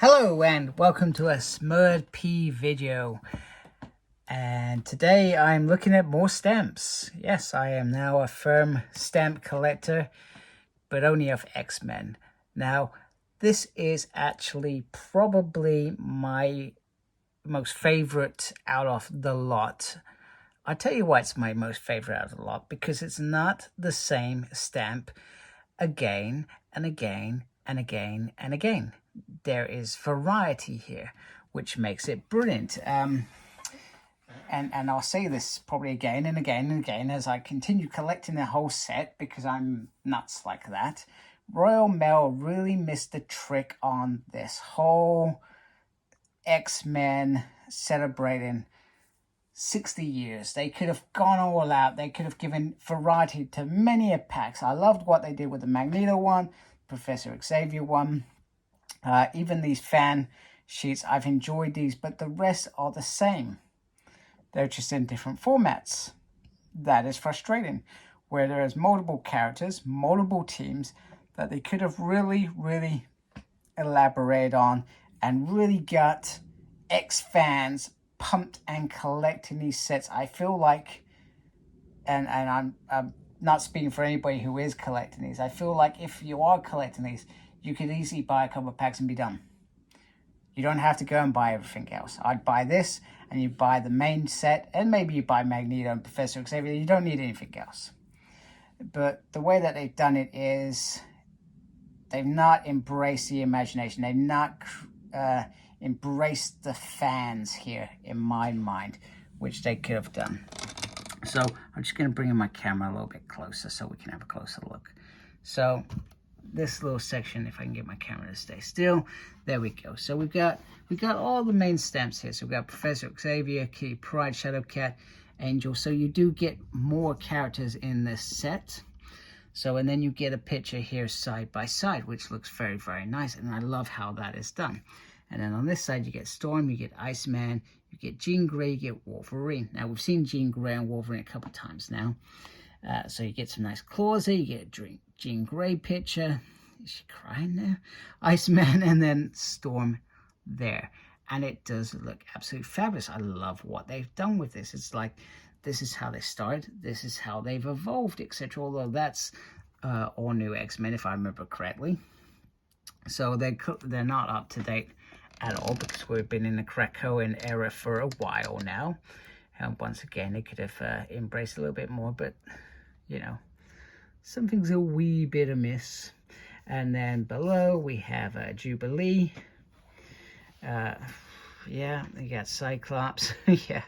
Hello and welcome to a Smurd P video, and today I'm looking at more stamps. Yes, I am now a firm stamp collector, but only of X-Men. Now, this is actually probably my most favorite out of the lot. I'll tell you why it's my most favorite out of the lot, because it's not the same stamp again and again and again and again. There is variety here, which makes it brilliant. And I'll say this probably again and again and again as I continue collecting the whole set, because I'm nuts like that. Royal Mail really missed the trick on this whole X-Men celebrating 60 years. They could have gone all out. They could have given variety to many packs. I loved what they did with the Magneto one, Professor Xavier one. Even these fan sheets, I've enjoyed these, but the rest are the same. They're just in different formats. That is frustrating. Where there is multiple characters, multiple teams that they could have really elaborated on and really got X-fans pumped and collecting these sets. I feel like, and I'm not speaking for anybody who is collecting these, I feel like if you are collecting these, you could easily buy a couple of packs and be done. You don't have to go and buy everything else. I'd buy this, and you buy the main set, and maybe you buy Magneto and Professor Xavier. You don't need anything else. But the way that they've done it is they've not embraced the imagination. They've not embraced the fans here, in my mind, which they could have done. So I'm just going to bring in my camera a little bit closer so we can have a closer look. So this little section, if I can get my camera to stay still, there we go. So we got all the main stamps here. So we've got Professor Xavier, Kitty Pryde, Shadowcat, Angel. So you do get more characters in this set. So, and then you get a picture here side by side, which looks very nice, and I love how that is done. And then on this side, you get Storm, you get Iceman, you get Jean Grey, you get Wolverine. Now, we've seen Jean Grey and Wolverine a couple of times now. So you get some nice claws here, you get a Jean Grey picture. Is she crying there? Iceman, and then Storm there. And it does look absolutely fabulous. I love what they've done with this. It's like, this is how they started, this is how they've evolved, etc. Although that's all new X-Men, if I remember correctly. So they're not up to date at all, because we've been in the Krakoan era for a while now. And once again, they could have embraced a little bit more, but, you know, something's a wee bit amiss. And then below, we have Jubilee. Yeah, they got Cyclops. Yeah,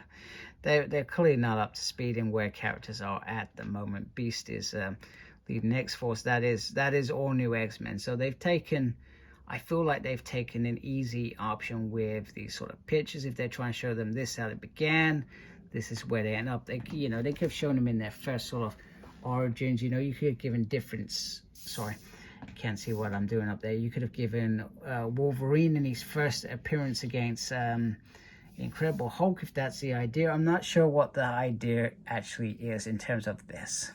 they're clearly not up to speed in where characters are at the moment. Beast is leading X-Force. That is all new X-Men. So they've taken, I feel like they've taken an easy option with these sort of pictures. If they're trying to show them this is how it began, this is where they end up. They, you know, they could have shown them in their first sort of origins. You know, you could have given different, sorry, I can't see what I'm doing up there. You could have given Wolverine in his first appearance against Incredible Hulk, if that's the idea. I'm not sure what the idea actually is in terms of this.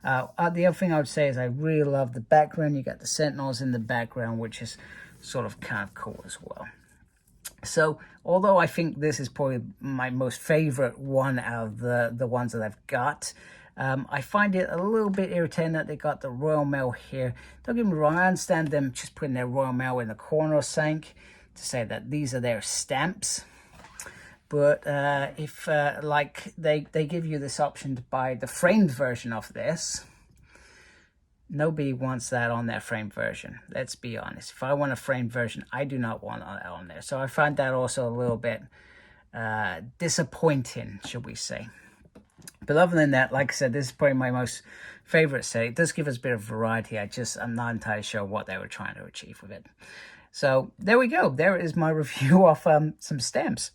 The other thing I would say is I really love the background. You got the Sentinels in the background, which is sort of kind of cool as well. So, although I think this is probably my most favorite one out of the ones that I've got, I find it a little bit irritating that they got the Royal Mail here. Don't get me wrong, I understand them just putting their Royal Mail in the corner or something to say that these are their stamps. But if, like, they give you this option to buy the framed version of this, nobody wants that on their framed version. Let's be honest. If I want a framed version, I do not want that on there. So I find that also a little bit disappointing, should we say. But other than that, like I said, this is probably my most favorite set. It does give us a bit of variety. I'm not entirely sure what they were trying to achieve with it. So there we go. There is my review of some stamps.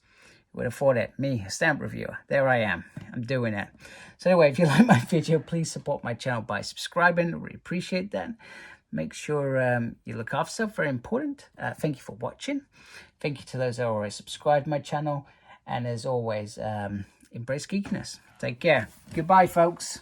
Would have thought it, me, a stamp reviewer. There I am. I'm doing it. So anyway, if you like my video, please support my channel by subscribing. I really appreciate that. Make sure you look after yourself. Very important. Thank you for watching. Thank you to those that already subscribed to my channel. And as always, embrace geekiness. Take care. Goodbye, folks.